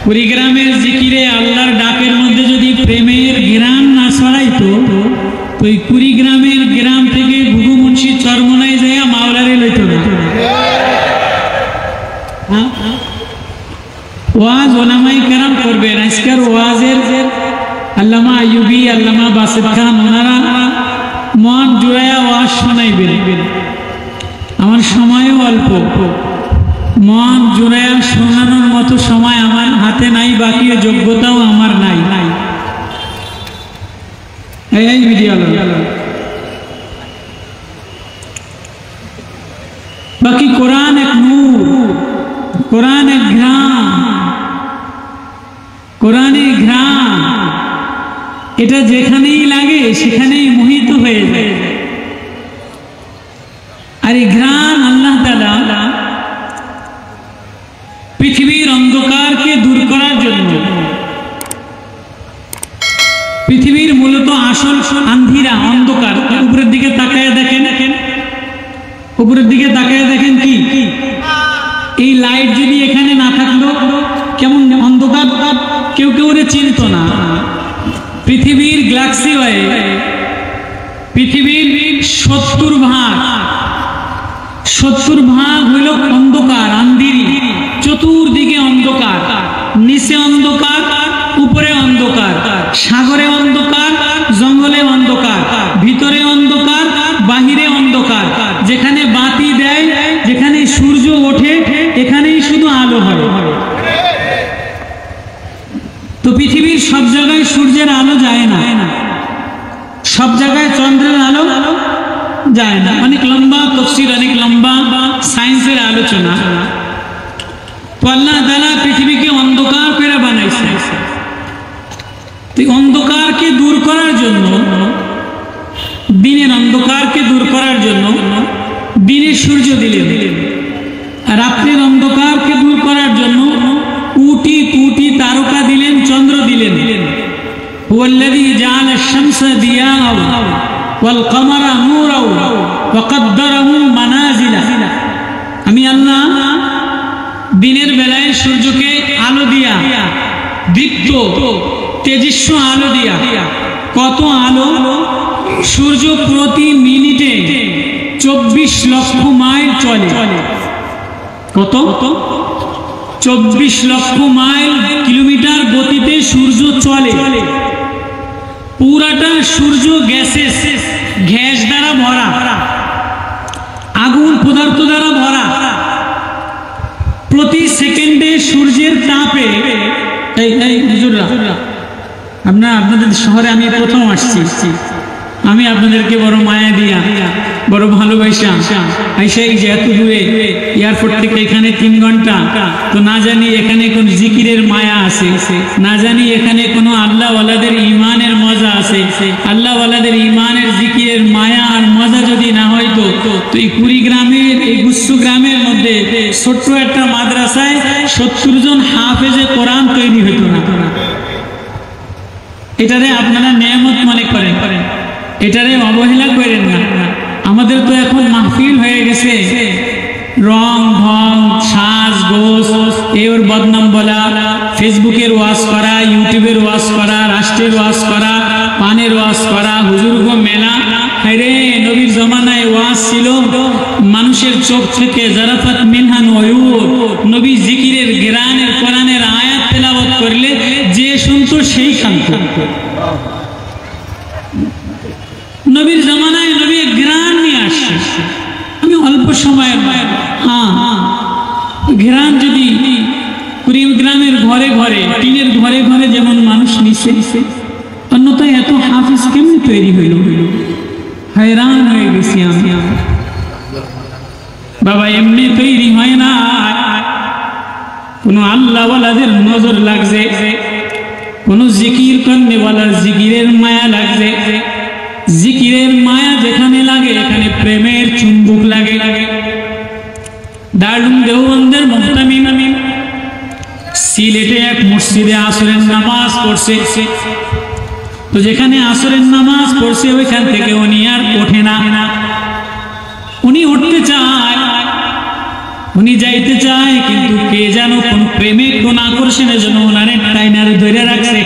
কুড়িগ্রামের জিকিরে আল্লাহর ডাকের মধ্যে যদি প্রেমের ঘ্রাণ না ছড়াইতো তো এই কুড়িগ্রামের গ্রাম থেকে ঘুঘু মুন্সি চরমনায় যায় মাওলারে লইতো না। ওয়াজ ওলামায়ে কেরাম করবেন। আজকের ওয়াজের আল্লামা আইয়ুবী, আল্লামা বাসিত খান ওনারা মন জুড়াইয়া ওয়াজ শোনাইবেন। আমার সময়ও অল্প, মন জুড়াইয়া শোনানোর মতো সময় আমার হাতে নাই, বাকি যোগ্যতাও আমার নাই। এই ভিডিও বাকি কোরআন এক নূর, কোরআন এক ঘ্রাণ, কোরআনের ঘ্রাণ এটা যেখানেই লাগে সেখানেই মোহিত হয়ে যায়। আর এই ঘ্রাণ আল্লাহ তাআলা পৃথিবীর অন্ধকারকে দূর করার জন্য, পৃথিবীর মূলত আসল আন্ধিরা অন্ধকার, উপরের দিকে তাকায় দেখেন, উপরের দিকে তাকায় দেখেন কি এই লাইট যদি এখানে না থাকলো কেমন অন্ধকার, কেউ কেউ চিনত না। পৃথিবীর গ্যালাক্সি হয়, পৃথিবীর 70 ভাগ হইল অন্ধকার, আন্ধিরি, চতুর্দিকে অন্ধকার, নিচে অন্ধকার, উপরে অন্ধকার, সাগরে অন্ধকার, জঙ্গলে অন্ধকার, ভিতরে অন্ধকার, বাহিরে অন্ধকার। যেখানে বাতি দেয়, যেখানে সূর্য ওঠে, এখানেই শুধু আলো হয়। তো পৃথিবীর সব জায়গায় সূর্যের আলো যায় না, সব জায়গায় চন্দ্রের আলো যায় না। অনেক লম্বা তফসির, অনেক লম্বা সায়েন্সের আলোচনা। তো আল্লাহ তাআলা পৃথিবীকে অন্ধকার করে বানাইছে। তো অন্ধকারকে দূর করার জন্য, দিনের অন্ধকারকে দূর করার জন্য দিনে সূর্য দিলেন, রাত্রের অন্ধকারকে দূর করার জন্য কোটি কোটি তারকা দিলেন, চন্দ্র দিলেন। হুয়াল্লাযী জাআলা আশ-শামসা দিয়াআন ওয়াল কমারা নূরাও ওয়া কদ্দারাহু মানাজিলা। আমি আল্লাহ দিনের বেলায় সূর্যকে আলো দিয়া, দীপ্ত তেজস্ব আলো দিয়া, কত আলো! সূর্য প্রতি মিনিটে 24 লক্ষ মাইল চলে। কত? 24 লক্ষ মাইল কিলোমিটার গতিতে সূর্য চলে। পুরাটা সূর্য গ্যাস দ্বারা ভরা, আগুন পদার্থ দ্বারা ভরা। প্রতি সেকেন্ডে সূর্যের তাপে, আপনাদের শহরে আমি প্রথম আসছি, আমি আপনাদেরকে বড় মায়া দিয়া, বড় ভালোবাসা আইসা এই যে এত দূরে এয়ারপোর্ট থেকে এখানে 3 ঘন্টা, তো না জানি এখানে কোন জিকিরের মায়া আছে, না জানি এখানে কোনো আল্লাহ ওয়ালাদের ইমানের মজা আছে। আল্লাহ ওয়ালাদের ইমানের জিকিরের মায়া আর মজা যদি না হয়তো তো এই কুড়িগ্রামের, এই গুচ্ছু গ্রামের মধ্যে ছোট্ট একটা মাদ্রাসায় 70 জন হাফেজে কোরআন তৈরি হইতো না। এটারে আপনারা নেয়ামত মনে করেন, এটারে অবহেলা করেন না। আমাদের তো এখন মাহফিল হয়ে গেছে রং ঢং, সাজ গোস, এর বদনাম বলা, ফেসবুকের ওয়াজ করা, ইউটিউবের ওয়াজ করা, রাষ্ট্রের ওয়াজ করা, পানের ওয়াজ করা, হুজুরগো মেলা। আরে নবীর জমানায় ওয়াজ ছিল মানুষের চোখ থেকে জারাফাত মিনহান ওয়ুর। নবী জিকিরের ঘ্রাণের কোরআনের আয়াত তেলাওয়াত করলে যে শুনতো সেই শান্ত। নবীর জমানায় নবী ঘ্রাণ নিয়ে আসছে। আমি অল্প সময়ের ঘ্রাণ যদি কুড়িগ্রামের ঘরে ঘরে, টিনের ঘরে ঘরে যেমন মানুষ নিছে, অন্যথায় এত হাফিজ কেমনি তৈরি হইল? हैरान হয়ে গেছি আমি। বাবা এমনি তৈরি হয় না, কোনো আল্লাহওয়ালাদের নজর লাগছে, কোনো জিকির করনেওয়ালার জিকিরের মায়া লাগছে। জিকিরের মায়া যেখানে লাগে এখানে প্রেমের চুম্বক লাগে। দারুল দেওবন্দের মুহতামিম সিলেটে এক মসজিদে আসরের নামাজ পড়ছে। তো যেখানে আসরের নামাজ পড়ছে ওইখান থেকে উনি আর ওঠে না। উনি উঠতে চায়, উনি উনি যাইতে চায়, কিন্তু কে যেন কোন প্রেমে কোন আকর্ষণের জন্য ওনারে টাইনার ধরে রাখছে।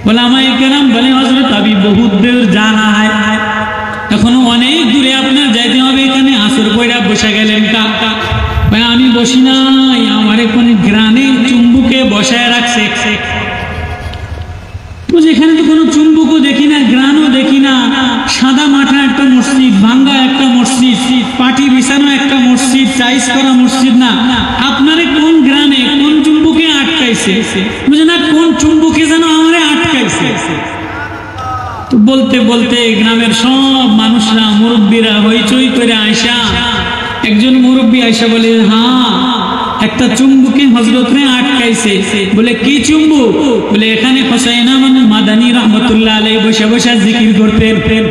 ওলামায়ে কেরাম বলে হযরত আবি বহুত দূর জানা হয়, এখনো অনেক দূরে আপনার যাইতে হবে। এখানে আসর পয়রা বসে গেলেন কা? আমি বসি নাই, আমার এখন গ্রানে চুম্বুকে বসায় রাখছে। এখানে তো কোনো চুম্বকও দেখি না, গ্রানও দেখি না, সাদা মাঠা একটা মসজিদ, ভাঙ্গা একটা মসজিদ, পাটি বিছানো একটা মসজিদ, টাইস করা মসজিদ না। আপনারে কোন গ্রানে কোন চুম্বকে আটকাইছে, বুঝে না কোন চুম্বকে যেন আমারে আটকাইছে। তো বলতে বলতে গ্রামের সব মানুষরা মুরব্বীরা হইচই করে আয়সা, একজন মুরব্বী আয়সা বলে, হ্যাঁ একটা চুম্বকে হযরতরে আটকাইছে। বলে কি চুম্বক? বলে এখানে হুসাইন আহমদ মাদানী রহমতুল্লাহ আলাইহি বসে বসে জিকির করতেন।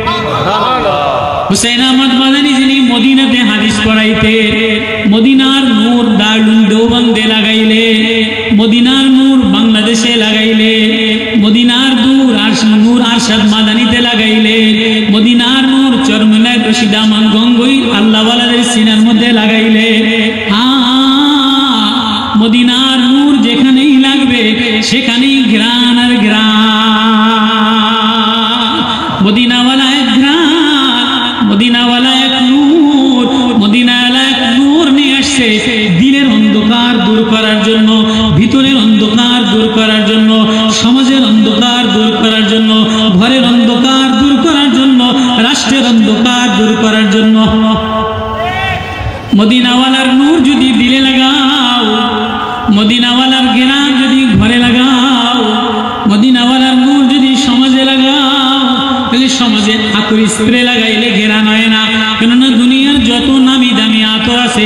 হুসাইন আহমদ মাদানী যিনি মদিনাতে হাদিস পড়াইতে, মদিনার নূর দারুল দেওবন্দে লাগাইলে, মদিনার নূর বাংলাদেশে লাগাইলে, মদিনার নূর আরশাদ মাদানীতে লাগাইলে, মদিনার নূর চরমনায় রশিদামান গঙ্গোই আল্লাহওয়ালাদের সিনার মধ্যে লাগাইলে, মদিনার নূর যেখানেই লাগবে সেখানেই ঘ্রাণ আর ঘ্রাণ। মদিনাওয়ালা এক ঘ্রাণ, মদিনাওয়ালা এক নূর, মদিনাওয়ালা এক নূর নিয়ে আসছে দিলের অন্ধকার দূর করার জন্য, ভিতরের অন্ধকার দূর করার জন্য, সমাজের অন্ধকার দূর করার জন্য, ঘরের অন্ধকার দূর করার জন্য, রাষ্ট্রের অন্ধকার দূর করার জন্য। মদিনাওয়ালার নূর যদি দিলে লাগাও, মদিনাওয়ালার ঘ্রাণ যদি ঘরে লাগাও, মদিনাওয়ালার নূর যদি সমাজে লাগাও, তাহলে সমাজে আতর স্প্রে লাগাইলে ঘ্রাণ হয় না। কেননা দুনিয়ার যত নামি দামি আতর আছে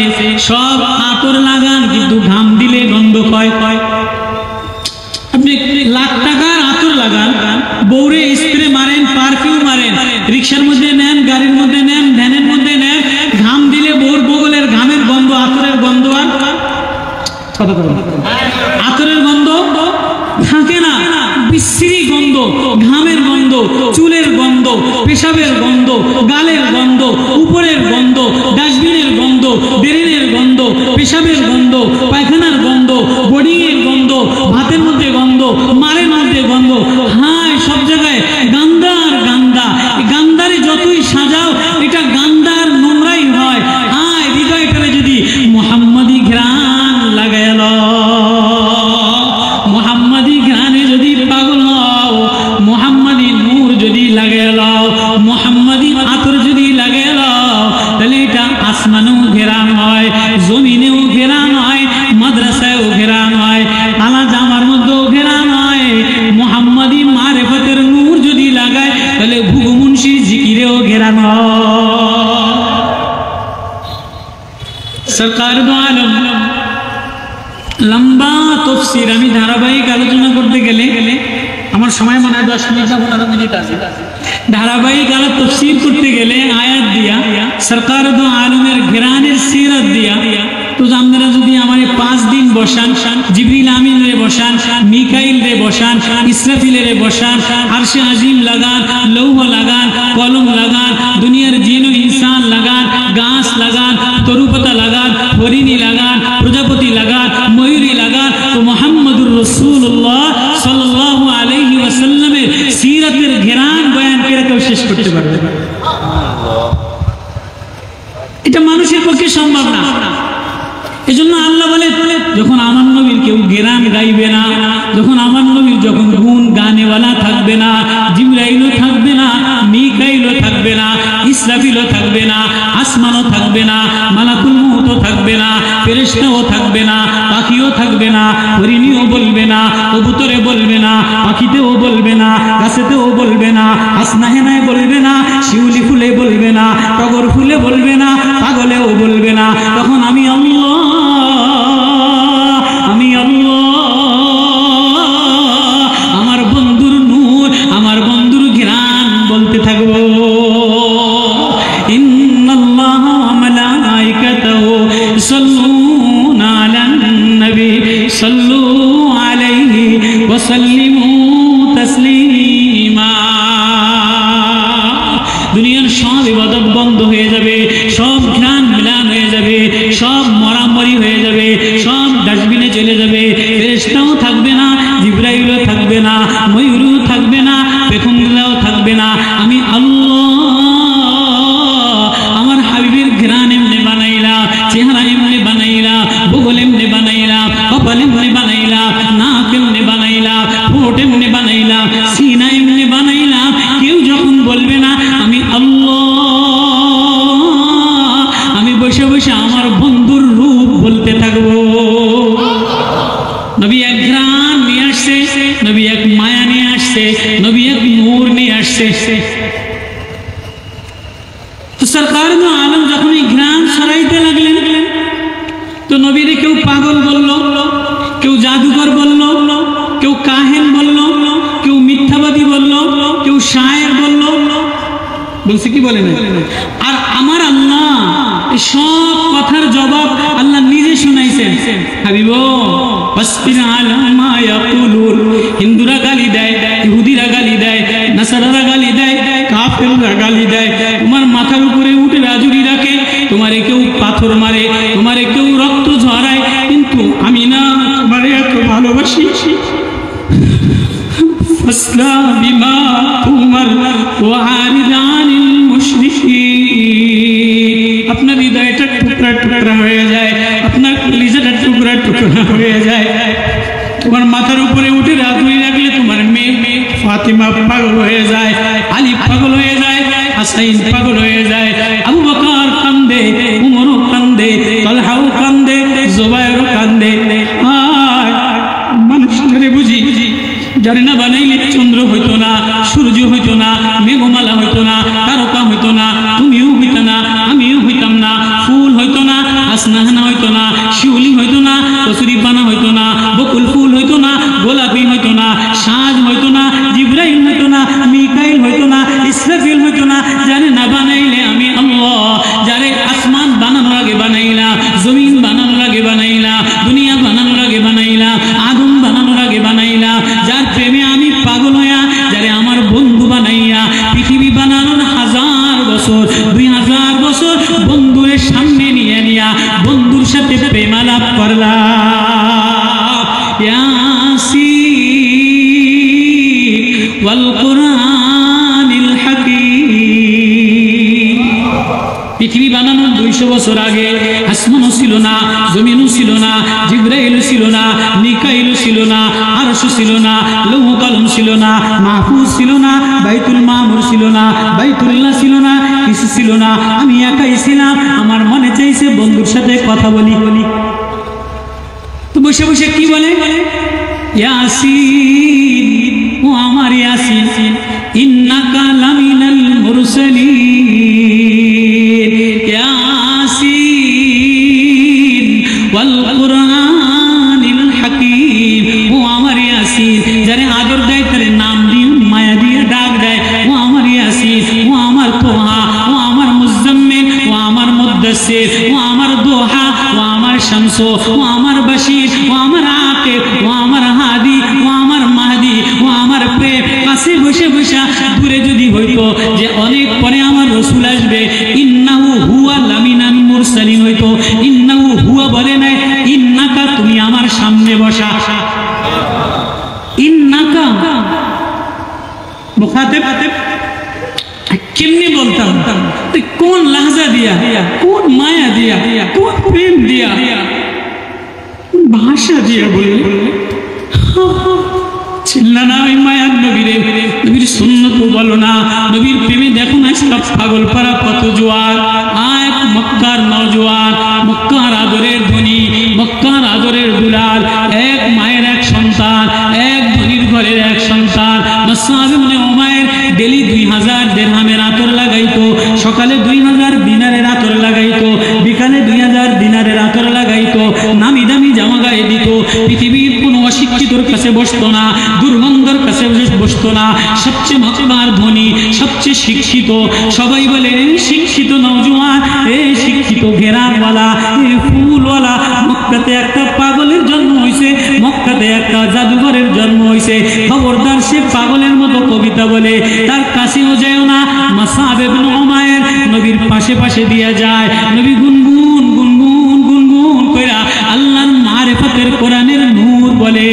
সব আতর লাগান, কিন্তু ঘাম দিলে গন্ধ হয়। আপনি লাখ টাকার আতর লাগান, বউরে স্প্রে মারেন, পারফিউম মারেন, রিক্সার মধ্যে নেন, গাড়ির মধ্যে নেন, ভ্যানের মধ্যে নেন, ঘাম দিলে বউর বগলের ঘামের গন্ধ, আতরের গন্ধ আর আতরের গন্ধ থাকে না। বিশ্রী গন্ধ, ঘামের গন্ধ, চুলের গন্ধ, পেশাবের গন্ধ, গালের গন্ধ, উপরের গন্ধ, ডাস্টবিনের গন্ধ, বেরিনের গন্ধ, পেশাবের গন্ধ, পায়খানার গন্ধ, বোর্ডিংয়ের গন্ধ, ভাতের মধ্যে গন্ধ, মারের মধ্যে গন্ধ। হ্যাঁ, সব জায়গায় গান্দা আর গান্দা। গান্দারে যতই সাজাও এটা গান্দার নোংরাই হয়। হ্যাঁ, হৃদয়টারে যদি মুহাম্মাদি ঘ্রাণ লাগাইল, মুহাম্মাদি ঘ্রাণে যদি পাগল হও, মুহাম্মাদি নূর যদি লাগাইল, মুহাম্মাদি আতর যদি লাগাইল, তাহলে এটা আসমানেও ঘেরান হয়, জমিনেও ঘেরান হয়, মাদ্রাসায়ও ঘেরান হয়, আলা জামার মধ্যেও ঘেরান হয়। মুহাম্মাদি মারেফতের নূর যদি লাগায়, তাহলে ভুগুমুন্সির জিকিরেও ঘেরান হয়। সরকার দো আলম লম্বা তফসির আমি ধারাবাহিক আলোচনা করতে গেলে আমার সময় মনে হয় 10 মিনিট না 15 মিনিট আছে। ধারাবাহিক আলো তফসির করতে গেলে আয়াত দিয়া, সরকার দো আলমের ঘেরানের সিরাত দিয়া, তো আপনারা যদি আমার 5 দিন বসান, জিবরিল আমিন রে বসান, মিকাইল রে বসান, ইসরাফিল রে বসান, আরশে আজিম লাগান, লৌহ লাগান, কলম লাগান, দুনিয়ার জিন ও ইনসান লাগান, গাছ লাগান, তরুপাতা লাগান, হরিণী লাগান, প্রজাপতি লাগান, ময়ূরী লাগান, তো মুহাম্মদুর রাসূলুল্লাহ সাল্লাল্লাহু আলাইহি ওয়াসাল্লামের সিরাতের ঘেরান বয়ান করে কেউ শেষ করতে পারবে না। এটা মানুষের পক্ষে সম্ভব না। এজন্য আল্লাহ বলে, যখন আমার নবীর কেউ ঘেরান গাইবে না, যখন আমার নবীর যখন গুণ গানেওয়ালা থাকবে না, জিবরাইলও থাকবে না, মিকাইলও থাকবে না, ইসরাফিলও থাকবে না, আসমানও থাকবে না, মালাকুল মউতও থাকবে না, ফেরেশতাও থাকবে না, পাখিও থাকবে না, হরিণীও বলবে না, কবুতরে বলবে না, পাখিতেও বলবে না, গাছেতেও বলবে না, হাসনাহেনায় বলবে না, শিউলি ফুলে বলবে না, টগর ফুলে বলবে না, পাগলেও বলবে না। তখন আমি আল্লাহ, আমি আল্লাহ, আমার বন্ধুর নূর, আমার বন্ধুর ঘ্রাণ বলতে থাকবো। ইন্নাল্লাহা ওয়া মালাইকাতাহু ইউসাল্লুনা আলান নবী সাল্লু আলাইহি ওয়া সাল্লিমু তাসলিমা। দুনিয়ার সব ইবাদত বন্ধ হয়ে যাবে, সব ঘ্রাণ মিলান হয়ে যাবে, সব বসে বসে আমার বন্ধুর রূপ বলতে থাকবো। নবী এক ঘ্রাণ নিয়ে আসছে, নবী এক মায়া নিয়ে আসছে, নবী এক নূর নিয়ে আসছে। তো সরকার দো আলম যখন এই ঘ্রাণ ছড়াইতে লাগলেন, তো নবীরে কেউ পাগল বলল, কেউ জাদুকর বলল, কেউ কাহেন বলল, কেউ মিথ্যাবাদী বলল, কেউ শায়ের বলল, বলছে কি বলে না। আর আমার আল্লাহ সব কথার জবাব আল্লাহ নিজে শুনাইছেন। হাবিব ফাসবির আলা মা ইয়াকুলুন, হিন্দুরা গালি দেয়, ইহুদিরা গালি দেয়, নাসারারা গালি দেয়, কাফেররা গালি দেয়, তোমার মাথার উপরে উঠে রাজুরি রাখে, তোমারে কেউ পাথর মারে, তোমারে কেউ রক্ত ঝরায়, কিন্তু আমি না তোমারে এত ভালোবাসি। ফাসলা বিমা তুমার ওয়া আরিদ আনিল মুশরিকিন। আপনার হৃদয়টা টুকরা টুকরা হয়ে যায়, আপনার কলিজাটা টুকরা টুকরা হয়ে যায়। তোমার মাথার উপরে উঠে রাজুরি রাখলে তোমার মেয়ে ফাতিমা পাগল হয়ে যায়, আলী পাগল হয়ে যায়, হাসাইন পাগল হয়ে যায়, আবু বকর কান্দে, উমরও কান্দে, তালহাও কান্দে, জুবায়েরও কান্দে। আর মানুষটারে বুঝি যারে না বানাইলে চন্দ্র হইতো না, সূর্য হইতো না, মেঘমালা হইতো না, তারকা হইতো না, তুমিও হইতো না, আমিও হইতাম না, ফুল হইতো না, আসনাহানা হইতো না, শিউলি হইতো না, কসুরি পানা হইতো না, বকুল ফুল হইতো না, গোলাপি হইতো না, সাজ হইতো না, জিবরাইল হইতো না, মিকাইল হইতো না, ইসরাফিল হইতো না। যারে না বানাইলে আমি আল্লাহ, যারে আসমান বানানোর আগে বানাইলা, জমিন বানানোর আগে বানাইলা, দুনিয়া বানানোর আগে বানাইলা, আদম বানানোর আগে বানাইলা, যার প্রেমে আমি পাগল হইয়া, যারে আমার বন্ধু বানাইয়া, পৃথিবী বানানোর 1000 বছর 2000 বছর বন্ধুরের সামনে নিয়ে নিয়া বন্ধুর সাথে প্রেমালাপ করলাম। ইয়াসিন ওয়াল কুরআনিল হাকীম। পৃথিবী বানানোর 200 বছর আগে আসমানও ছিল না, জমিনও ছিল না, জিবরাইলও ছিল না, মিকাইলও ছিল না, আরশও ছিল না, লৌহ কলম ছিল না, মাহফুজ ছিল না, বাইতুল মামুর ছিল না, বাইতুল্লাহ ছিল না, কিছু ছিল না। আমি একাই ছিলাম। আমার মনে চাইছে বন্ধুর সাথে কথা বলি। তো বসে বসে কি বলে, ইয়াসিন, ও আমার ইয়াসিন, ইন্নাকা লামিনাল মুরসালিন, ইয়াসিন ওয়াল কুরআনিল হাকীম। ও আমার ইয়াসিন, যারে আদর দেয় তারে নাম দিয়ে মায়া দিয়ে ডাক দেয়, ও আমার ইয়াসিন, ও আমার তোহা, ও আমার মুজাম্মিল, ও আমার মুদ্দাসসির, ও আমার দোহা, ও আমার শামস, ও আমার বাশির, ও আমার আকিব, ও আমার হাদি, ও আমার মাহদি, ও আমার প্রেম। কাছে বসে বসে দূরে যদি হইতো যে অনেক পরে আমার রাসূল আসবে, ইন্নাহু হুয়া লামিনাল মুরসালিন হইতো। ইন্নাহু হুয়া বলে নাই, ইন্নাকা, তুমি আমার সামনে বসা। ইন্নাকা মুখাতেব কেমনি বলতাম, কোন লাহজা দিয়া, কোন মায়া দিয়া, কোন প্রেম দিয়া, কোন ভাষা দিয়া বললে। চিল্লা না ওই মায়ার নবীরে, নবীর সুন্নত বলো না, নবীর প্রেমে দেখো না সব পাগল পারা কত জোয়ার। এক মক্কার নওজোয়ান, মক্কার আদরের ধনী, মক্কার আদরের দুলাল, এক মায়ের এক সন্তান, এক ধনীর ঘরের এক সন্তান। মুসআব ইবনে উমাইর ডেলি 2000 দিরহামের আতর লাগাইতো, সকালে 2000 দিনারের আতর লাগাইতো, বিকালে 2000 দিনারের আতর লাগাইতো, নামি দামি জামা গায়ে দিত। পৃথিবীর কোনো অশিক্ষিতর কাছে বসতো না, দুর্গন্ধর কাছে বসতো না। সবচেয়ে মক্কার ধনী, সবচেয়ে শিক্ষিত। সবাই বলে শিক্ষিত নওজোয়ান, এ শিক্ষিত ঘেরানওয়ালা, এ ফুলওয়ালা। মক্কাতে একটা পাগলের জন্ম হয়েছে, মক্কাতে একটা জাদুঘরের জন্ম হয়েছে। খবরদার সে পাগলের মতো কবিতা বলে, তার কাছেও যায় না। মুসআব ইবনে উমাইর নবীর পাশে পাশে দিয়ে যায়, নবী গুনগুন গুনগুন গুনগুন কইরা আল্লাহর মারিফতের কোরআনের নূর বলে।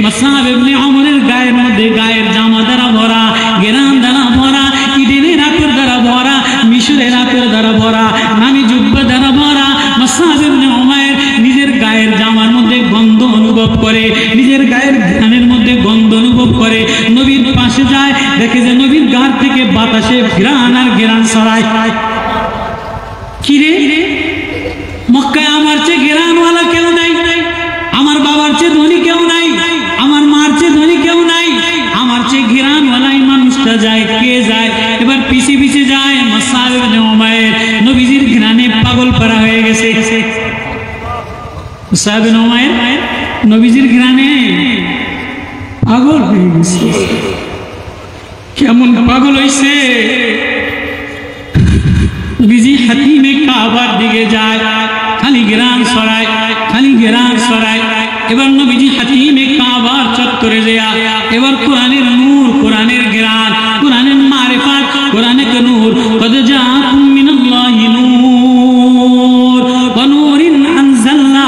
মুসআব ইবনে উমাইরের গায়ের মধ্যে গায়ের জামা দ্বারা ভরা, গেরান দ্বারা ভরা, ইডেনের আতর দ্বারা ভরা, মিশরের আতর দ্বারা ভরা, নামি জুব্বা দ্বারা ভরা। মুসআব ইবনে উমাইর নিজের গায়ের জামার মধ্যে গন্ধ অনুভব করে, নিজের গায়ের ঘ্রাণের মধ্যে গন্ধ অনুভব করে। নবীর পাশে যায়, দেখে যে নবীর গার থেকে বাতাসে ঘ্রাণ আর ঘ্রাণ ছড়ায়। কিরে মক্কায় আমার চেয়ে ঘেরানওয়ালা কেউ নাই, আমার বাবার চেয়ে ধনী কেউ নাই, আমার মার চেয়ে ধনী কেউ নাই, আমার চেয়ে ঘেরানওয়ালা এই মানুষটা যায়, কে যায়? এবার পিছে পিছে যায় মুসআব ইবনে উমাইর, নবীজির ঘ্রাণে পাগল পারা হয়ে গেছে। মুসআব ইবনে উমাইর নবীজির ঘ্রাণে পাগল হয়ে গেছে। কেমন পাগল হইছে? নবীজি হাতিমে কাবার দিকে যায়, খালি ঘ্রাণ ছড়ায়, খালি ঘ্রাণ ছড়ায়। এবার নবীজি হাতিমে কাবার চত্বরে যায়, এবার কোরআনের নূর, কোরআনের ঘ্রাণ, কোরআনের মারিফাত, কোরআনের নূর। কদ জাআকুম মিনাল্লাহি নূর ওয়া নূরিন আনজালনা,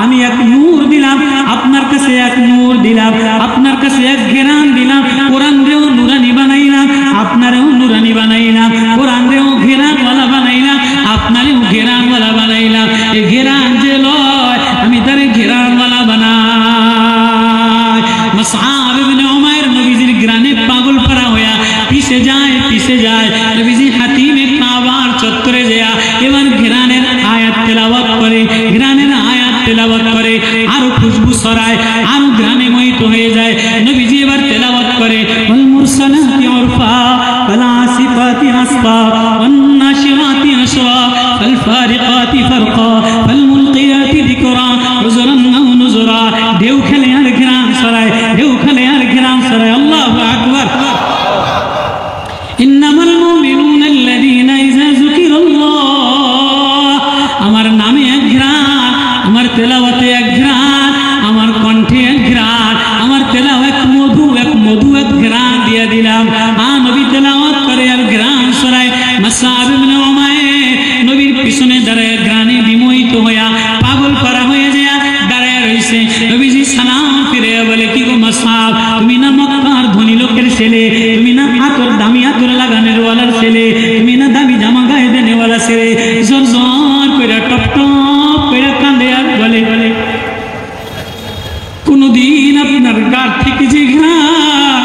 আমি এক নূর দিলাম আপনার কাছে, এক নূর দিলাম আপনার কাছে, এক ঘ্রাণ দিলাম। কোরআন রেও নূরানি বানাইলাম, আপনারেও নূরানি বানাইলাম। কোরআন রেও ঘেরানওয়ালা বানাইলাম, আপনারেও ঘেরানওয়ালা বানাইলাম। এই ঘেরান যে লয় আমি তারে ঘেরানওয়ালা বানাই। মুসআব ইবনে উমাইর নবীজির ঘ্রাণে পাগল পারা হইয়া পিছে যায়, পিছে যায়। নবীজি হাতিমে কাবার চত্বরে যায়, এবার ঘ্রাণের আয়াত তেলাওয়াত করে, ঘ্রাণের আয়াত তেলাওয়াত করে, আরো খুশবু ছড়ায়, আরো ঘ্রাণে মোহিত হয়ে যায়। নবীজি এবার তেলাওয়াত করে ওয়াল মুরসালাতি উরফা ওয়াল আসিফাতি আসফা ওয়ান নাশিরাতি নশরা ওয়াল ফারিকাতি ফারকা ওয়াল মুলকিয়াতি যিকরা উযরান আও নুযরা। ঢেউ খেলে আর ঘ্রাণ ছড়ায়, ঢেউ খেলে আর ঘ্রাণ ছড়ায়। আল্লাহু আকবার। ইন্নামাল মুমিনুনা আল্লাযীনা ইযা যুকিরাল্লাহ, আমার নামে এক ঘ্রাণ, আমার তেলাওয়াতে এক ঘ্রাণ, আমার কণ্ঠে এক ঘ্রাণ, আমার তেলাওয়াত এক মধু, এক মধু, এক ঘ্রাণ দিয়ে দিলাম। নবী তেলাওয়াত করে আর ঘ্রাণ ছড়ায়। মুসআব ইবনে উমাইর নবীর পিছনে দাঁড়ায় ঘ্রাণে বিমোহিত হইয়া পাগল করা হয়ে যায়, দাঁড়ায় রইছে। নবীজি সালাম ফিরে বলে, কি গো মুসআব, তুমি না মক্কার ধনী লোকের ছেলে, তুমি না আতর দামি আতর লাগানোর ওয়ালার ছেলে, তুমি না দামি জামা গায়ে দেনে ওয়ালা ছেলে। জোর জোর করে টপ টপ করে কাঁদে আর বলে, কোনদিন আপনার গা থেকে যে ঘ্রাণ,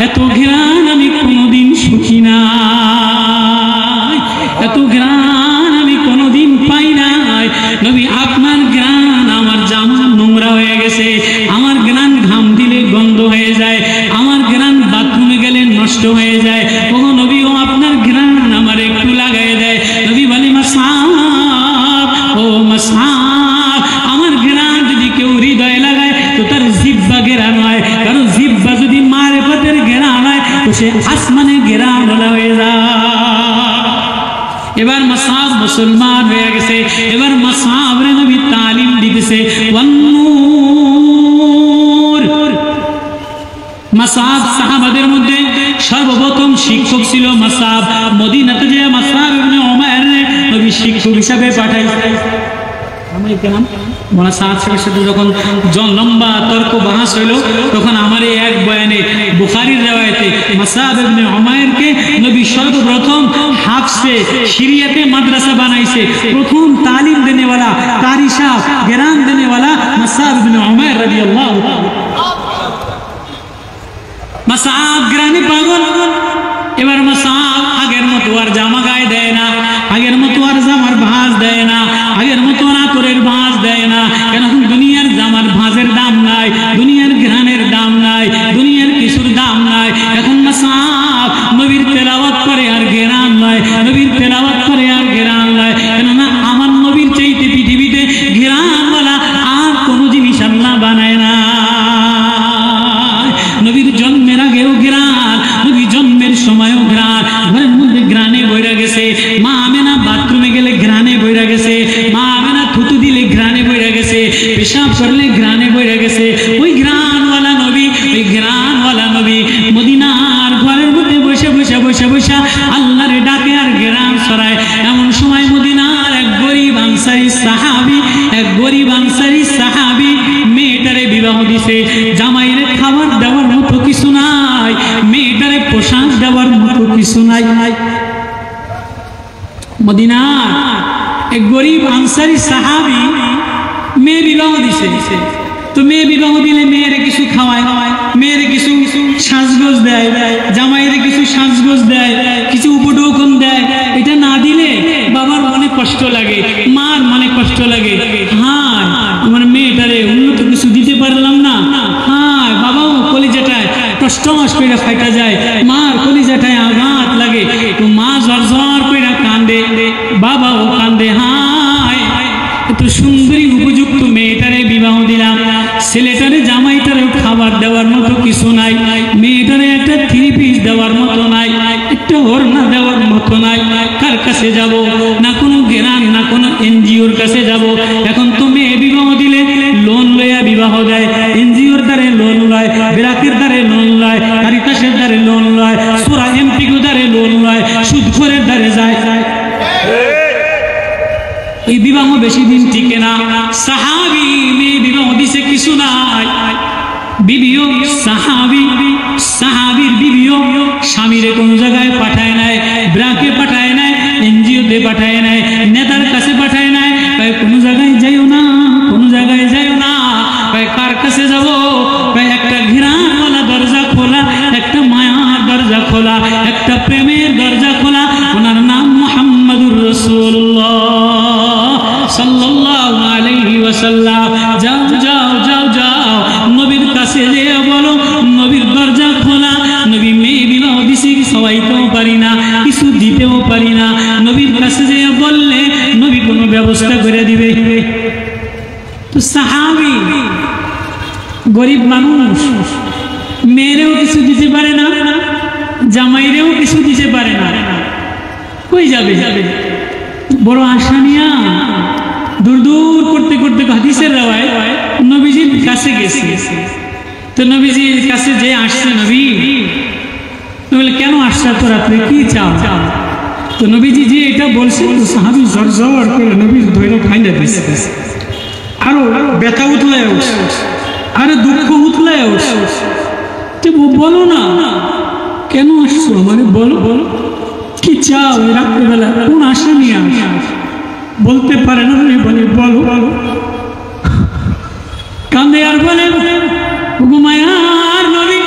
এত ঘ্রাণ আমি কোনদিন সুখী নাই, এত ঘ্রাণ আমি কোনদিন পাই নাই। নবী আপনার ঘ্রাণ, আমার জামা নোংরা হয়ে গেছে, আমার ঘ্রাণ ঘাম দিলে গন্ধ হয়ে যায়, আমার ঘ্রাণ বাথরুমে গেলে নষ্ট হয়ে যায়। ও নবী, ও আপনার ঘ্রাণ আমার একটু লাগাই দেয়। নবী বলে, মুসআব, ও মুসআব, আমার ঘ্রাণ যদি কেউ হৃদয়ে লাগায় তো তার জিহ্বা ঘেরানো হয়, কারণ জিহ্বা যদি মারিফাতের ঘেরানো হয় তো সে আসমানে ঘেরানোলা হয়ে যায়। এবার মুসআব মুসলমান হয়ে গেছে। এবার মুসআব রে নবী তালিম দিতেছে। মুসআব সাহাবাদের মধ্যে সর্বপ্রথম শিক্ষক ছিল মুসআব। মদিনাতে যে মুসআব ইবনে উমাইর নবী শিক্ষক হিসাবে পাঠাইছে। যখন লম্বা তর্ক বাহাস হইল, তখন আমার এক বয়ানে বুখারীর রিওয়ায়াতে মুসআব ইবনে উমাইরকে নবী সর্বপ্রথম হাফসে সিরিয়াতে মাদ্রাসা বানাইছে। প্রথম তালিম দেনে वाला, কারি সাহেব, জ্ঞান দেনে वाला মুসআব ইবনে উমাইর রাদিয়াল্লাহু তাআলা। মুসআব গ্রানে পাগল। এবার মুসআব আগের মতো আর জামা গায়ে দেয় না, আগের মতো আর জামার ভাঁজ দেয় না, আগের মতো আতরের ভাঁজ দেয় না। কেন? দুনিয়ার জামার ভাঁজের দাম নাই, দুনিয়ার ঘ্রাণের দাম নাই, দুনিয়ার কিছুর দাম নাই। এখন মুসআব নবীর তেলাওয়াত করে আর ঘ্রাণ নয়, নবীর তেলাওয়াত করে আর ঘ্রাণ নয়। কেননা আমার নবীর চাইতে পৃথিবীতে ঘ্রাণওয়ালা আর কোনো জিনিস আল্লাহ বানায় না। নবীর জন্মের আগেও ঘ্রাণ, নবী জন্মের সময়ও ঘ্রাণ, ঘরের মধ্যে ঘ্রাণে বইরা গেছে। মা আমেনা বাথরুমে গেলে ঘ্রাণে বইরা গেছে, মা আমেনা থুতু দিলে ঘ্রাণে বইরা গেছে, পেশাব করলে ঘ্রাণে বইরা গেছে। ওই ঘ্রাণওয়ালা নবী, ওই ঘ্রাণওয়ালা নবী মদিনার ঘরের মধ্যে বসে বসে বসে বসে আল্লাহরে ডাকে আর ঘ্রাণ ছড়ায়। এমন সময় মদিনার এক গরিব আনসারী সাহাবী, এক গরিব আনসারী সাহাবী মেয়েটারে বিবাহ দিছে। জামাইরে খাবার দেওয়ার মতো কিছু নাই, মেয়েটারে পোশাক দেওয়ার মতো কিছু নাই। মদিনার এক গরিব আনসারী সাহাবী মেয়ে বিবাহ দিছে। তো মেয়ে বিবাহ দিলে মেয়েরে কিছু খাওয়ায়, মেয়েরে কিছু সাজগোজ দেয়, জামাইরে কিছু সাজগোজ দেয়, কিছু উপঢৌকন দেয়। এটা না দিলে বাবার মনে কষ্ট লাগে, মার মনে কষ্ট লাগে, হায় আমার মেয়েটারে উন্নত কিছু দিতে পারলাম না, হায় বাবাও কলিজাটায় কষ্ট করে ফাইটা যায়, মার কলিজাটায় আঘাত লাগে, তো মা ঝরঝর করে কান্দে, বাবাও কান্দে, হায় এত সুন্দরী উপযুক্ত মেয়েটারে বিবাহ দিলাম, ছেলেটারে জামাইটারে খাবার দেওয়ার মতো কিছু নাই, মেয়েটারে একটা থ্রি পিস দেওয়ার মতো নাই, একটা ওড়না দেওয়ার মতো নাই, কার কাছে যাব? না কোনো গ্রাম না কোনো এনজিওর কাছে যাব। এখন তো মেয়ে বিবাহ দিলে লোন লইয়া বিবাহ দেয়, এনজিওর দ্বারে লোন লয়, ব্যাংকের দ্বারে লোন লয়, কারিতাসের দ্বারে লোন লয়, সুরা এমপিকো দ্বারে লোন লয়, সুদখোরের দ্বারে যায়, এই বিবাহ বেশি দিন টিকে না। সাহাবী মেয়ে বিবাহ দিছে কিছু নাই, বিবিও সাহাবীর বিবিও স্বামীরে কোন জায়গায় পাঠায় নাই, ব্রাকে পাঠায় নাই, এনজিওতে পাঠায় নাই, নেতার কাছে পাঠায় নাই, তাই কোনো জায়গায় যাইও না, কোনো জায়গায় যাইও না, তাই কার কাছে যাব? তাই একটা ঘিরানওয়ালা দরজা খোলা, একটা মায়ার দরজা খোলা, একটা প্রেমের দরজা খোলা, ওনার নাম মুহাম্মাদুর রাসূলুল্লাহ সাল্লাল্লাহু আলাইহি ওয়াসাল্লাম। যাও যাও যাও যাও নবীর কাছে যেয়ে বলো নবীর দরজা খোলা, নবী মেয়ে বিবাহ দিছি সবাইতেও পারি না, কিছু দিতেও পারি না, নবীর কাছে যেয়ে বললে নবী কোনো ব্যবস্থা করে দিবে। তো সাহাবী গরিব মানুষ, মেয়েরেও কিছু দিতে পারে না, জামাইরেও কিছু দিতে পারে না, কই যাবে? বড় আশা নিয়া দূর দূর করতে করতে হাদিসের রাওয়ায় নবীজির কাছে গেছে। তো নবীজির কাছে যে আসছে, নবী বলে কেন আসছে তো রাত্রে, কি চাও? তো নবীজি যে এটা বলছে, তো সাহাবী ঝরঝর করে নবীর ধৈর্য ফাইন্দা দিছে, আরো ব্যথা উঠলায় উঠছে, আরো দুঃখ উঠলায় উঠছে। তো বলো না কেন আসছো, আমারে বলো, কি চাও? রাত্রিবেলা কোন আশা নিয়ে বলতে পারে না, বলে বলো বলো, কান্দে আর বলে ওগো মায়ার নবী,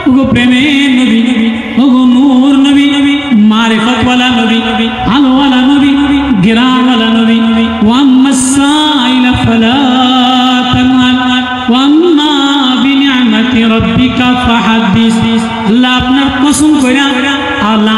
ওগো প্রেমের নবী, ওগো নূর নবী, মারিফতওয়ালা নবী, আলোওয়ালা নবী, জ্ঞানওয়ালা নবী, ওয়াম্মাস সাইলা ফালা তানহার ওয়াম্মা বিনিআমাতি রাব্বিকা ফাহাদ্দিস। আল্লাহ আপনার কসম কইরা, আল্লাহ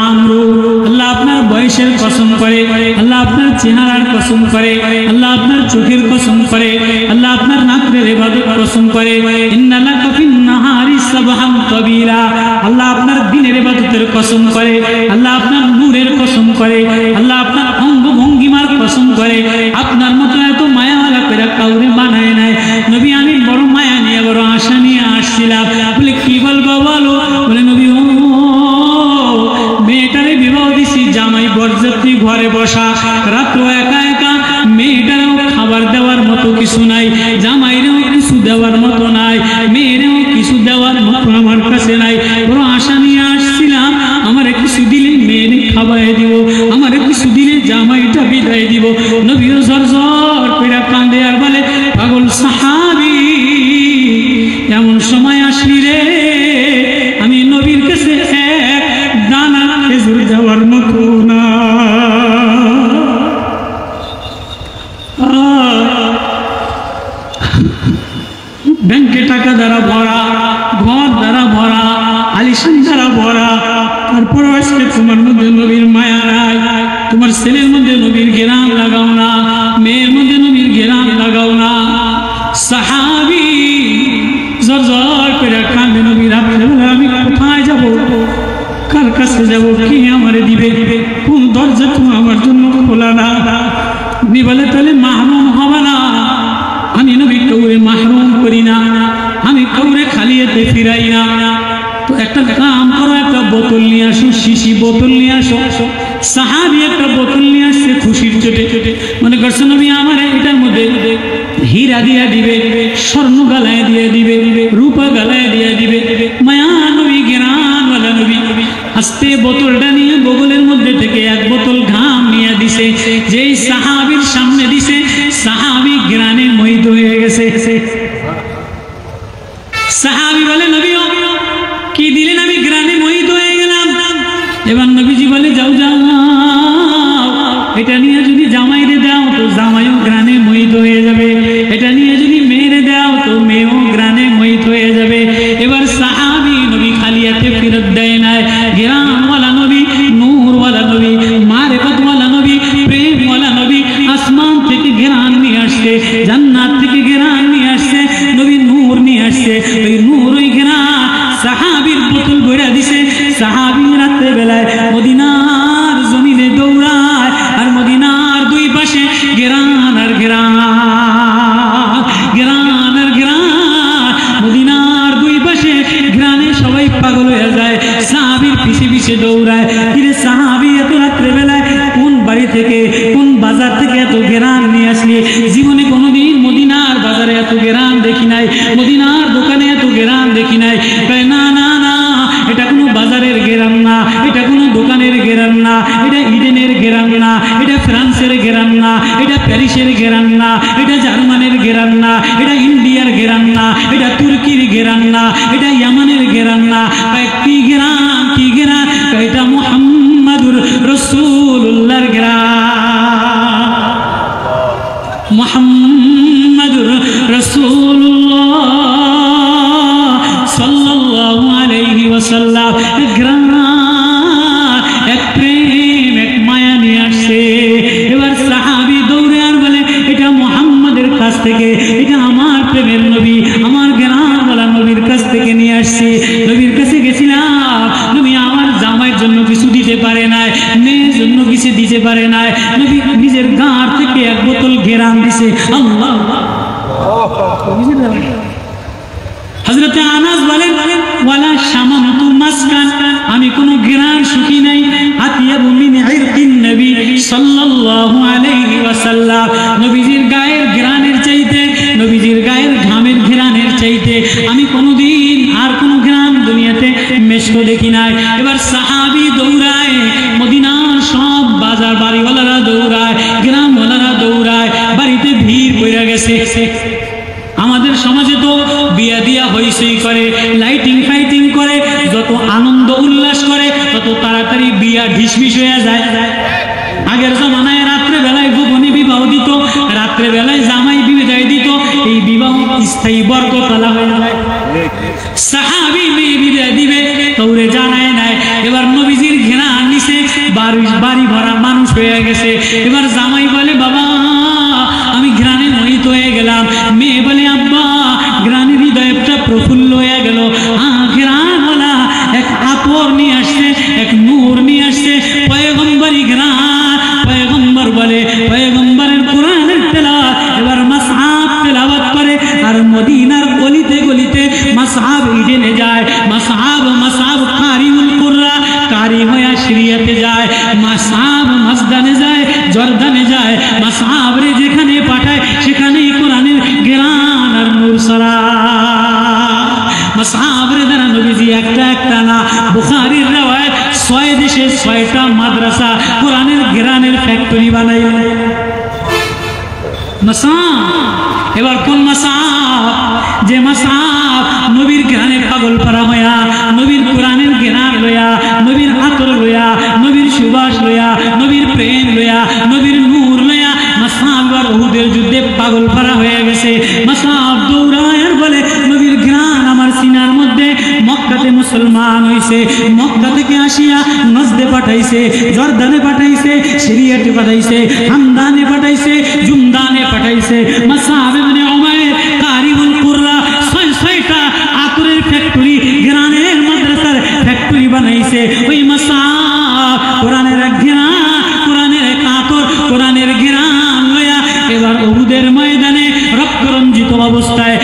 আল্লাহ আপনার বয়সের কসম করে, আল্লাহ আপনার চেহারার কসম করে, আল্লাহ আপনার চোখের কসম করে, আল্লাহ আপনার নাকের ইবাদত কসম করে, ইন্নালাকা ফিন নাহারি সাবহান তাবিলা, আল্লাহ আপনার দিনের ইবাদতের কসম করে, আল্লাহ আপনার নূরের কসম করে, আল্লাহ আপনার অঙ্গ ভঙ্গিমার কসম করে, আপনার মতো এত মায়াওয়ালা করে কাউরে বানায় নাই। নবী আমি বড় মায়া নিয়ে বড় আশা নিয়ে আসছিলাম। বলে কি বলবো বলো? বলে নবী মেয়েটারে বিবাহ দিছি, জামাই বরযাত্রী ঘরে বসা, রাত্র একা একা, মেয়েটারেও খাবার দেওয়ার মতো কিছু নাই, জামাইরেও কিছু দেওয়ার মতো নাই, মেয়েরেও কিছু দেওয়ার মতো আমার কাছে নাই। বড় আশা নিয়ে আসছিলাম, আমারে কিছু দিলে মেয়েরে খাওয়াই দিব, আমারে কিছু দিলে জামাইটা বিদায় দিব। নবীও ঝরঝর করে কান্দে আর বলে পাগল সাহাবী, এমন সময় আসলি রে, আমি নবীর কাছে এক দানা খেজুর যাওয়ার মতো না। ব্যাংকে টাকা দ্বারা ভরা, ঘর দ্বারা ভরা, আলিশান দ্বারা ভরা, তারপর আজকে তোমার মধ্যে নবীর মায়া নাই, তোমার ছেলের মধ্যে নবীর ঘেরান লাগাও না, মেয়ের মধ্যে নবীর ঘেরান লাগাও না। সাহাবী ঝরঝর করে কান্দে, নবী রাত্রেবেলা আমি কোথায় যাব, কার কাছে যাব, কি আমারে দিবে, কোন দরজা তো আমার জন্য খোলা না। উনি বলে তাহলে মাহরুম হবে না, আমি নবী কাউরে মাহরুম করি না, আমি কাউরে খালি হাতে ফিরাই না। তো একটা কাম করো, একটা বোতল নিয়ে আসো, শিশি বোতল নিয়ে আসো। সাহাবী একটা বোতল নিয়ে আসছে খুশির চোটে চোটে, মনে করছে নবী আমার এটার মধ্যে হীরা দিয়া দিবে, স্বর্ণ গালায় দিয়ে দিবে, রূপা গালায় দিয়ে দিবে। মায়া নবী, জ্ঞানওয়ালা নবী আস্তে বোতলটা নিয়ে বগলের মধ্যে থেকে এক বোতল ঘাম নিয়ে দিছে, যেই সাহাবীর সামনে দিছে, সাহাবী জ্ঞানে মোহিত হয়ে গেছে। সাহাবী বলে নবী কি দিলেন? আমি জ্ঞানে মোহিত হয়ে গেলাম। এবার নবীজি বলে যাও যাও, এটা নিয়ে যদি যাও জামাইরে দাও তো জামাইও গ্রানে মোহিত হয়ে যাবে, এটা নিয়ে যদি মেয়েরে দাও তো মেয়েও গ্রানে মোহিত হয়ে যাবে। এবার সাহাবী নবী খালি হাতে ফেরত দেয় না, গ্রামওয়ালা নবী, নূরওয়ালা নবী, মারিফতওয়ালা নবী, প্রেমওয়ালা নবী, আসমান থেকে ঘেরান নিয়ে আসছে, জান্নাত থেকে ঘেরান নিয়ে আসছে, নবী নূর নিয়ে আসছে। ওই নূর ওই ঘেরান সাহাবীর বোতল ভরে দিছে। সাহাবী রাত্রে বেলায় মদিনার জমিনে দৌড়ায়, আর মদিনার দুই পাশে ঘেরান আর ঘেরান, ঘেরান আর ঘেরান, মদিনার দুই পাশে ঘেরানে সবাই পাগল হয়ে যায়, সাহাবীর পিছে পিছে দৌড়ায়। কিরে সাহাবী এত রাত্রে বেলায় কোন বাড়ি থেকে কোন বাজার থেকে এত ঘেরান নিয়ে আসলি? জীবনে কোনোদিন মদিনার বাজারে এত ঘেরান দেখি নাই, মদিনার দোকানে এত ঘেরান দেখি নাই। না না না, এটা কোনো বাজারের ঘেরান না, এটা কোনো দোকানের ঘেরান না, এটা ইডেনের ঘেরান না, এটা ফ্রান্সের ঘেরান না, এটা প্যারিসের ঘেরান না, এটা জার্মানের ঘেরান না, এটা ইন্ডিয়ার ঘেরান না, এটা তুর্কির ঘেরান না, এটা ইয়ামানের ঘেরান না। কি ঘেরান? কি ঘেরান? এটা মুহাম্মাদুর রাসূলুল্লাহর ঘেরান, মুহাম্মাদুর রাসূলুল্লাহ সাল্লাল্লাহু আলাইহি ওয়াসাল্লাম ঘেরান, এক প্রেম এক মায়া নিয়ে আসছে। এবার সাহাবী দৌড়ে আর বলে এটা মুহাম্মাদের কাছ থেকে, এটা আমার প্রেমের নবী, আমার ঘেরানওয়ালা নবীর কাছ থেকে নিয়ে আসছি। নবীর কাছে গেছিলাম, নবী আমার জামাইয়ের জন্য কিছু দিতে পারে নাই, মেয়ের জন্য কিছু দিতে পারে নাই, নবী নিজের গাঁর থেকে এক বোতল ঘেরান দিছে। আল্লাহ, হযরতে আনাস বলেন ওয়ালা শামামতু মাসকান, আমি কোনো ঘেরান শুকি নাই, আতিয়াবু মিন ইরকিন নবী সাল্লাল্লাহু আলাইহি ওয়াসাল্লাম, নবীজির গায়ের ঘেরানের চাইতে, নবীজির গায়ের ঘামের ঘেরানের চাইতে আমি কোনোদিন আর কোনো ঘেরান দুনিয়াতে মেশকো দেখি নাই। এবার সাহাবী দৌড়ায়, মদিনার সব বাজার বাড়িওয়ালারা দৌড়ায়, গ্রামওয়ালারা দৌড়ায়, বাড়িতে ভিড় পড়ে গেছে। আমাদের সমাজে তো বিয়া দিয়া হইসই করে, লাইটিং ফাইটিং করে, যত আনন্দ উল্লাস করে তত তাড়াতাড়ি বিয়া ঢিসমিস হয়ে যায়। আগের জমানায় রাত্রে বেলায় গোপনে বিবাহ দিত, রাত্রে বেলায় জামাই বিদায় দিত, এই বিবাহ স্থায়ী বরকতওয়ালা হয়ে যায়। সাহাবী মেয়ে বিদায় দিবে দৌড়ে জানায় নাই, এবার নবীজির ঘেরান নিছে, বাড়ি ভরা মানুষ হয়ে গেছে। এবার জামাই বলে বাবা আমি ঘ্রাণে মোহিত হয়ে গেলাম, মেয়ে বলে আব্বা ঘ্রাণের হৃদয়টা প্রফুল্ল হয়ে গেল। ঘ্রাণওয়ালা এক আতর নিয়ে আসছে, এক নূর নিয়ে আসছে, পয়গম্বরী ঘ্রাণ। পয়গম্বর বলে, পয়গম্বরের কোরআনের তেলাওয়াত এবার মাসহাব তেলাওয়াত করে, আর মদিনার গলিতে গলিতে মাসহাব ইডেনে যায়, মাসহাব কারিউল কুররা, কারি হয়ে সিরিয়াতে যায়, মাসহাব মাসদানে যায়, জর্দানে যায়, মাসহাব রে যেখানে পাঠায় সেখানেই কোরআনের ঘেরান আর নূর ছড়ায়। মাসহাব রে দ্বারা নবীজি একটা না, বুখারীর riwayat 6 দেশে 6টা মাদ্রাসা কোরআনের ঘেরানের ফ্যাক্টরি বানাইল। মাসহাব, এবার কোন মাসহাব? যে মাসহাব নবীর ঘেরানে পাগল পারা হইয়া, নবীর কোরআনের ঘেরান লইয়া, নবীর আতর লইয়া, নবীর সুবাস লইয়া, নবীর প্রেম লইয়া, নবীর নূর লইয়া মাসহাব আর উহুদের যুদ্ধে পাগল পারা হয়ে গেছে। মাসহাব দৌড়ায় আর বলে নবীর ঘেরান আমার সিনার মধ্যে। মক্কাতে মুসলমান হইছে, মক্কা থেকে আসিয়া নজদে পাঠাইছে, জর্দানে পাঠাইছে, সিরিয়াতে পাঠাইছে, হামদানে পাঠাইছে, জুমদানে পাঠাইছে। মাসহাব ইবনে উমাইর কারিউল কুররা 6টা আতরের ফ্যাক্টরি, ঘেরানের মাদ্রাসার ফ্যাক্টরি বানাইছে। ওই মাসহাব কোরআনের ঘেরান, কোরআনের আতর, কোরআনের ঘেরান লইয়া এবার উহুদের ময়দানে রক্তরঞ্জিত অবস্থায়,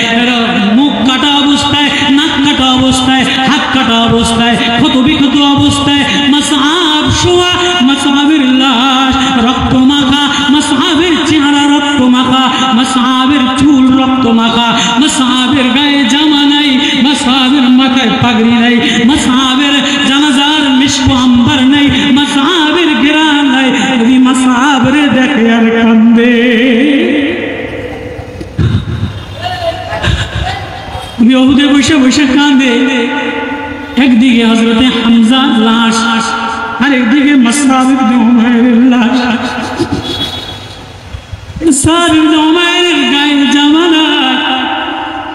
মুখ কাটা অবস্থায়, নাক কাটা অবস্থায়, হাত কাটা অবস্থায়, ক্ষত বিক্ষত অবস্থায় মাসহাব শোয়া, মাসহাবের লাশ রক্ত মাখা, মাসহাবের চেহারা রক্ত মাখা, মাসহাবের চুল রক্ত মাখা, মাসহাবের গায়ে জামা নাই, মাসহাবের মাথায় পাগড়ি নাই, মাসহাবের জানাজার মিশক আম্বার নাই, মাসহাবের ঘেরান নাই। নবী মাসহাবরে দেখে আর কান্দে। নবী উহুদে বসে বসে কান্দে। একদিকে হযরতে হামজার লাশ, আর একদিকে মাসহাব ইবনে উমাইরের লাশ। সাবির উমাইরের গায়ের জামানা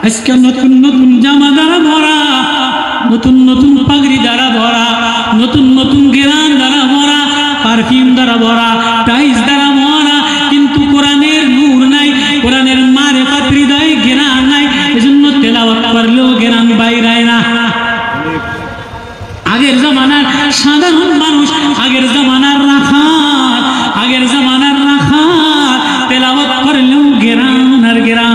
আজকে নতুন নতুন জামা দ্বারা ভরা, নতুন নতুন পাগড়ি দ্বারা ভরা, নতুন নতুন গেরান দ্বারা ভরা, পারফিউম দ্বারা ভরা, টাইস দ্বারা ভরা, কিন্তু কোরআনের নূর নাই, কোরআনের মারিফাত হৃদয়ে গেরান নাই। এজন্য তেলাওয়াত করলেও গেরান বাইরায় না। আগের জামানার সাধারণ মানুষ, আগের জামানার রাখাল, আগের জামানার রাখাল তেলাওয়াত করলেও গেরান আর গেরান।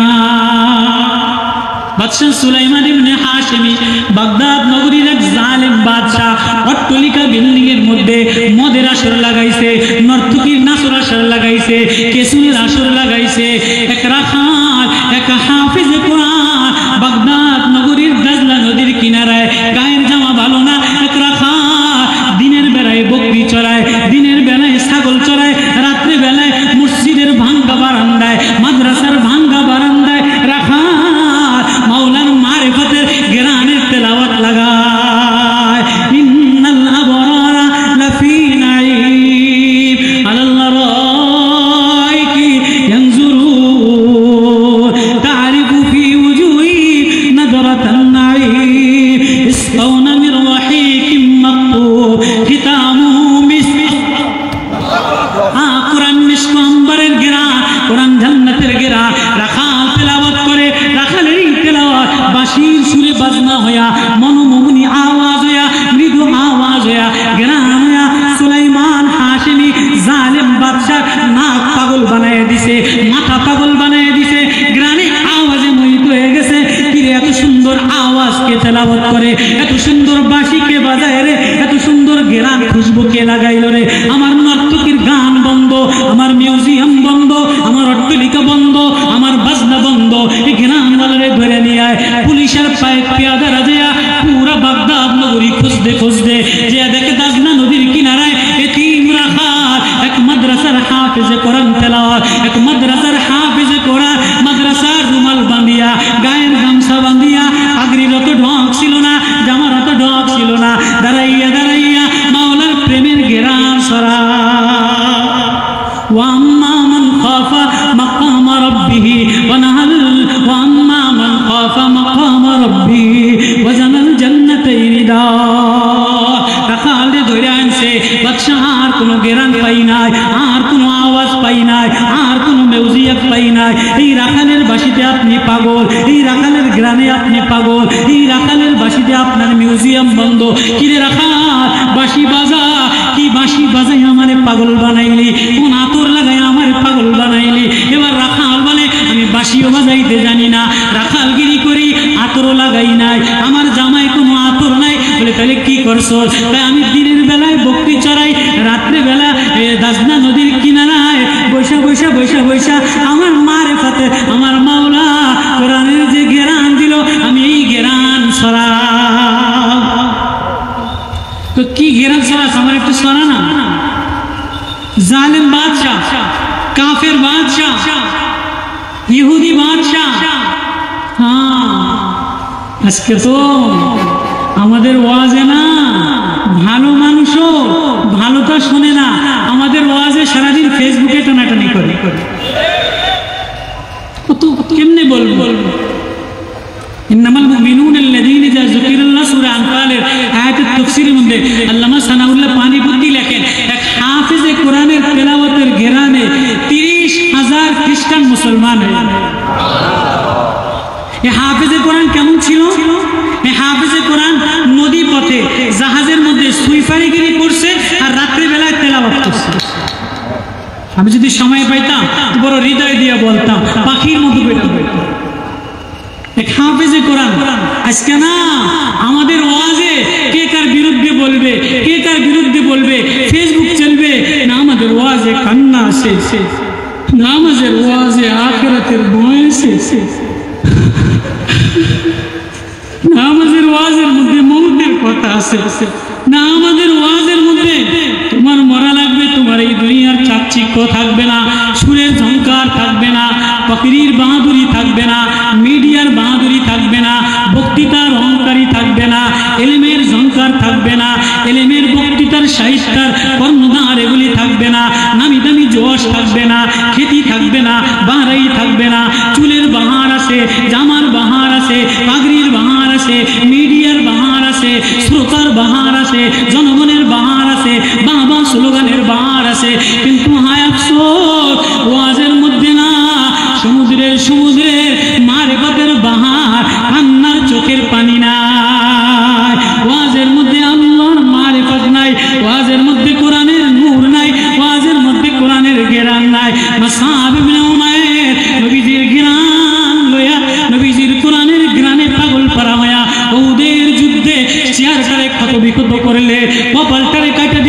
বাদশাহ সুলাইমান ইবনে হাশিমি বাগদাদ নগরীর এক জালেম বাদশাহ অট্টালিকা বিল্ডিং এর মধ্যে মদের আসর লাগাইছে, নর্তকীর নাচর আসর লাগাইছে, কেসুনের আসর লাগাইছে। এক রাখাল, এক হাফেজে কোরআন বাগদাদ নগরীর দাজলা নদীর কিনারায়, গায়ের জামা ভালো না, এক রাখাল দিনের বেলায় বকরি চড়ায়, দিনের বেলায় ছাগল চড়ায়, রাত্রে বেলায় মসজিদের ভাঙ্গা বারান্দায়, মাদ্রাসার ভাঙ্গা বারান্দায় রাখাল মাওলার মারিফাতের গেরানের তেলাওয়াত লাগায়। ইন্নাল আবরারা লাফি নাঈম আলাল আরাইকি ইয়ানজুরুন তা'রিফু ফি উজুহিহিম নাদরাতান নাঈম ইসকাউনা মির রাহীকিম মাকতুব খিতামুহু মিস্ক। কোরআন মিস্ক আম্বরের গেরান, কোরআন জান্নাতের গেরান। রাখাল তেলাওয়াত করে, রাখালের তেলাওয়াত বাঁশির সুরে বাজনা হইয়া, মনোমোহনী আওয়াজ হইয়া, মৃদু আওয়াজ হইয়া, গেরান হইয়া সুলাইমান হাশিমি জালেম বাদশাহ নাক পাগল বানায় দিছে, মাথা পাগল বানায় দিছে, গ্রানে আওয়াজে মোহিত হয়ে গেছে। কিরে এত সুন্দর আওয়াজ কে তেলাওয়াত করে, এত সুন্দর বাঁশি কে বাজায় রে, এত সুন্দর গেরান খুশবু কে লাগাইল রে? আমার নর্তকীর গান বন্ধ, আমার মিউজিয়াম বন্ধ, আমার অট্টালিকা বন্ধ, আমার বাজনা বন্ধ। এই গেরানওয়ালারে ধরে নিয়ে আয়। পুলিশের পায়ে পেয়াদারা যেয়া পুরা বাগদাদ নগরী খুঁজতে খুঁজতে যে দেখে দাজনা নদীর কিনারায় এতিম রাখাল, এক মাদ্রাসার হাফেজে কোরআন তেলাওয়াত, এক মাদ্রাসার হাফেজে কোরআন, মাদ্রাসার রুমাল বাঁধিয়া, গায়ের গামছা বাঁধিয়া, পাগড়ির অত ঢক ছিল না, জামার অত ঢক ছিল না, দাঁড়াইয়া দাঁড়াইয়া মাওলার প্রেমের গেরান সরা। وأما من خاف مقام ربه ونهى وأما من خاف مقام ربه وجنى الجنتين دار। রাখালে ধরে আনছে বাদশাহ, আর কোনো গেরান পাই নাই, আর কোনো আওয়াজ পাই নাই, আর কোনো মিউজিক পাই নাই। এই রাখালের বাঁশিতে আপনি পাগল, এই রাখালের গ্রানে আপনি পাগল, এই রাখালের বাঁশিতে আপনার মিউজিয়াম বন্ধ। কিরে রাখাল বাঁশি বাজা, কি বাঁশি বাজাই আমারে পাগল বানাইলি, কোন আতর লাগাই আমারে পাগল বানাইলি। এবার রাখাল বলে আমি বাঁশিও বাজাইতে জানি না, রাখালগিরি করি, আতরও লাগাই নাই, আমার জামায় কোনো আতর নাই। বলে তাহলে কি করছো? আমি দিনের বেলায় বকরি চড়াই, রাত্রে বেলা দাজনা নদীর কিনারায় বৈশা বৈশা বৈশা বৈশা আমার মারিফাতে আমার মাওলা কোরআনের যে গেরান দিল, আমি এই গেরান ছড়া। তো কি গেরান ছড়াস? আমার একটু ছড়া না। জালেম বাদশাহ, কাফের বাদশাহ, ইহুদি বাদশাহ। হ্যাঁ, আজকে তো আমাদের ওয়াজে না ভালো মানুষও ভালোটা শোনে না, আমাদের ওয়াজে সারাদিন ফেসবুকে টানাটানি করে। তো কেমনে বলবো? ইন্নামাল মুমিনুনা আল্লাযীনা ইযা যুকিরাল্লাহু সূরা আনফালের আয়াতের তাফসীরের মধ্যে আল্লামা সানাউল্লাহ পানিপতি লেখেন, এক হাফেজে কোরআনের তেলাওয়াতের গেরানে 30,000 খ্রিস্টান মুসলমান হয়। এই হাফেজে কোরআন কেমন ছিল? এই হাফেজে কোরআন নদী পথে জাহাজের মধ্যে সুইফারিগিরি করছে আর রাত্রি বেলায় তেলাওয়াত করছে। আমি যদি সময় পাইতাম বড় হৃদয় দিয়ে বলতাম, পাখির মতো বলতাম। এক হাফেজে কোরআন আজকে না আমাদের ওয়াজে কে কার বিরুদ্ধে বলবে, কে কার বিরুদ্ধে বলবে, ফেসবুক চলবে না। আমাদের ওয়াজে কান্না আসে, না আমাদের ওয়াজে আখিরাতের ভয় আসে, না আমাদের ওয়াজের মধ্যে মৌতের কথা আছে, না আমাদের ওয়াজের মধ্যে তোমার মরা লাগবে, তোমার এই দুনিয়ার চাকচিক্য থাকবে না, সুরের ঝংকার থাকবে না, ফকিরির বাহাদুরি থাকবে না, মিডিয়ার বাহাদুরি থাকবে না, বক্তৃতার অহংকারী থাকবে না, এলেমের ঝংকার থাকবে না, এলেমের বক্তৃতার সাহিত্যের কর্ণধার এগুলি থাকবে না, নামি দামি জোশ থাকবে না, খ্যাতি থাকবে না, চেয়ারটারে ক্ষত বিক্ষত করলে, কপালটারে কাটে